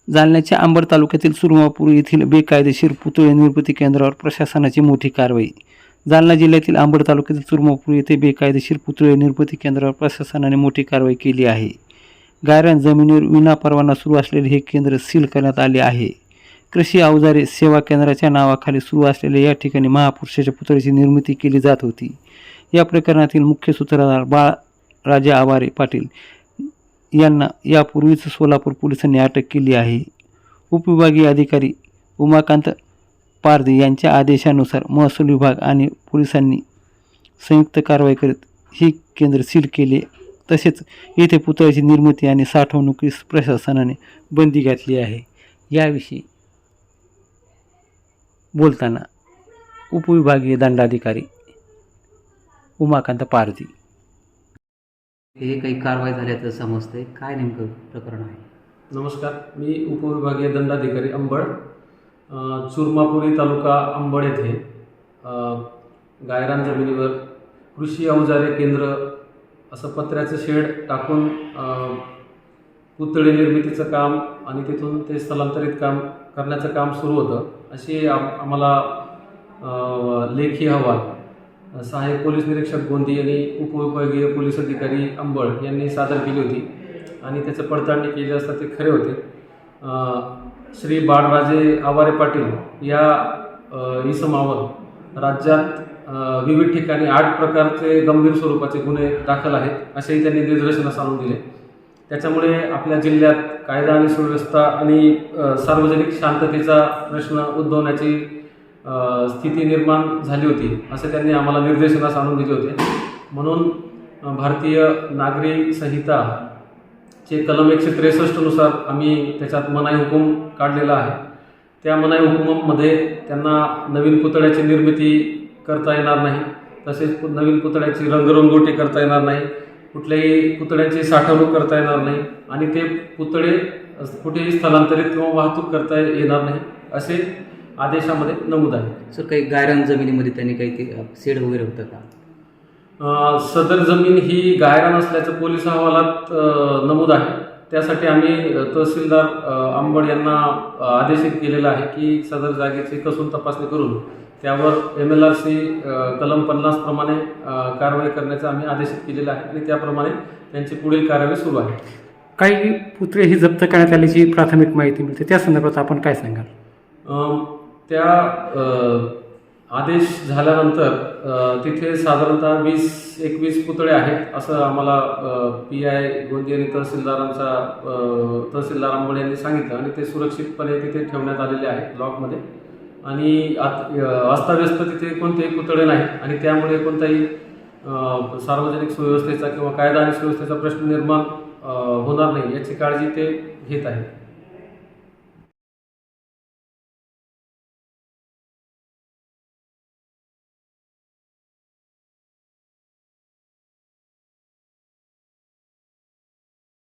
जालन्याच्या अंबड तालुक्यातील सुरमापूर येथील बेकायदेशीर पुतळे निर्मिती केंद्रावर प्रशासनाची मोठी कारवाई. जालना जिल्ह्यातील अंबड तालुक्यातील सुरमापूर येथे बेकायदेशीर पुतळे निर्मिती केंद्रावर प्रशासनाने मोठी कारवाई केली आहे. गायरान जमिनीवर विनापरवाना सुरू असलेले हे केंद्र सील करण्यात आले आहे. कृषी अवजारे सेवा केंद्राच्या नावाखाली सुरू असलेल्या या ठिकाणी महापुरुषाच्या पुतळ्याची निर्मिती केली जात होती. या प्रकरणातील मुख्य सूत्रधार बाळराजे आवारे पाटील यांना यापूर्वीच सोलापूर पोलिसांनी अटक केली आहे. उपविभागीय अधिकारी उमाकांत पारधी यांच्या आदेशानुसार महसूल विभाग आणि पोलिसांनी संयुक्त कारवाई करत ही केंद्र सील केले. तसेच येथे पुतळ्याची निर्मिती आणि साठवणुकीस प्रशासनाने बंदी घातली आहे. याविषयी बोलताना उपविभागीय दंडाधिकारी उमाकांत पारधी. हे काही कारवाई झाल्याचं समजतंय, काय नेमकं प्रकरण आहे? नमस्कार, मी उपविभागीय दंडाधिकारी अंबड, चुरमापुरी तालुका अंबड येथे गायरान जमिनीवर कृषी अवजारे केंद्र असं पत्र्याचं शेड टाकून पुतळे निर्मितीचं काम आणि तिथून ते स्थलांतरित काम करण्याचं काम सुरू होतं. अशी आम्हाला लेखी अहवाल सहाय्यक पोलीस निरीक्षक गोंदी यांनी उपविभागीय पोलीस अधिकारी अंबड यांनी सादर केली होती आणि त्याचं पडताळणी केली असता ते खरे होते. श्री बाळराजे आवारे पाटील या इसमावर राज्यात विविध ठिकाणी 8 प्रकारचे गंभीर स्वरूपाचे गुन्हे दाखल आहेत असेही त्यांनी निदर्शनास आणून दिले. त्याच्यामुळे आपल्या जिल्ह्यात कायदा आणि सुव्यवस्था आणि सार्वजनिक शांततेचा प्रश्न उद्भवण्याची स्थिती निर्माण झाली होती असे त्यांनी आम्हाला निर्देशनास आणून दिले होते. म्हणून भारतीय नागरी संहिताचे कलम 163 नुसार आम्ही त्याच्यात मनाई हुकूम काढलेला आहे. त्या मनाई हुकुमामध्ये त्यांना नवीन पुतळ्याची निर्मिती करता येणार नाही, तसेच नवीन पुतळ्याची रंगरंगोटी करता येणार नाही, कुठल्याही पुतळ्याची साठवणूक करता येणार नाही आणि ते पुतळे कुठेही स्थलांतरित किंवा वाहतूक करता येणार नाही असे आदेशामध्ये नमूद आहे. सर, काही गायरान जमिनीमध्ये त्यांनी काही ते शेड वगैरे होतं का? सदर जमीन ही गायरान असल्याचं पोलीस अहवालात नमूद आहे. त्यासाठी आम्ही तहसीलदार अंबड यांना आदेशित केलेलं आहे की सदर जागेची कसून तपासणी करून त्यावर MLRC कलम 50 प्रमाणे कारवाई करण्याचं आम्ही आदेशित केलेलं आहे आणि त्याप्रमाणे त्यांची पुढील कार्यवाही सुरू आहे. काही पुतळे ही जप्त करण्यात आल्याची प्राथमिक माहिती मिळते, त्या संदर्भात आपण काय सांगाल? त्या आदेश झाल्यानंतर तिथे साधारणतः 20-21 पुतळे आहेत असं आम्हाला PI गोंदी आणि तहसीलदार अंबड यांनी सांगितलं आणि ते सुरक्षितपणे तिथे ठेवण्यात आलेले आहेत लॉकमध्ये आणि अस्ताव्यस्त तिथे कोणतेही पुतळे नाहीत आणि त्यामुळे कोणताही सार्वजनिक सुव्यवस्थेचा किंवा कायदा आणि सुव्यवस्थेचा प्रश्न निर्माण होणार नाही याची काळजी ते घेत आहेत.